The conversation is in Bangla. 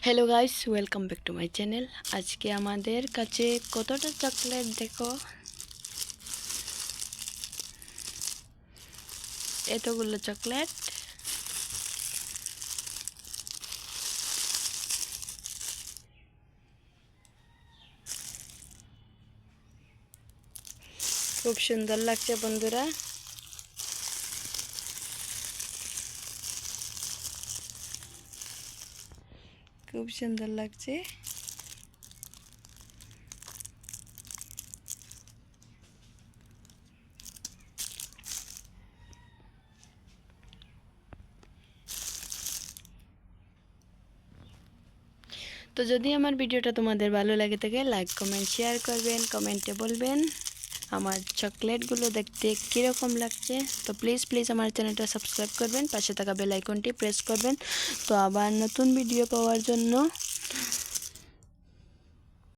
Hello guys, welcome back to my channel. আজকে আমাদের কাছে কতটা চকলেট দেখো, এতগুলো চকলেট। খুব সুন্দর লাগছে বন্ধুরা। খুব সুন্দর লাগছে। তো যদি আমার ভিডিওটা তোমাদের ভালো লাগে থাকে, লাইক কমেন্ট শেয়ার করবেন, কমেন্টে বলবেন আমার চকলেটগুলো দেখতে কীরকম লাগছে। তো প্লিজ আমার চ্যানেলটা সাবস্ক্রাইব করবেন, পাশে থাকা বেল আইকনটি প্রেস করবেন। তো আবার নতুন ভিডিও পাওয়ার জন্য